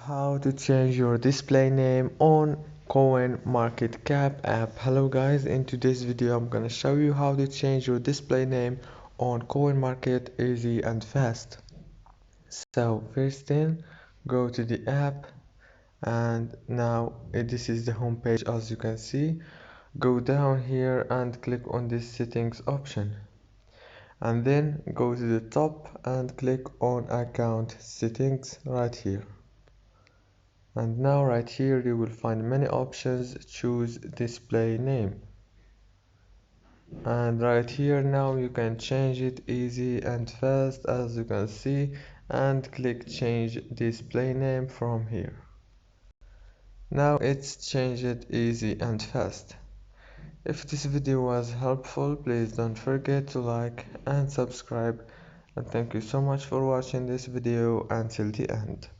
How to change your display name on CoinMarketCap app. Hello guys, in today's video I'm gonna show you how to change your display name on CoinMarket easy and fast. So first thing, go to the app, and now this is the home page. As you can see, go down here and click on this settings option, and then go to the top and click on account settings right here. And now right here you will find many options. Choose display name, and right here now you can change it easy and fast, as you can see, and click change display name from here. Now it's changed easy and fast. If this video was helpful, please don't forget to like and subscribe, and thank you so much for watching this video until the end.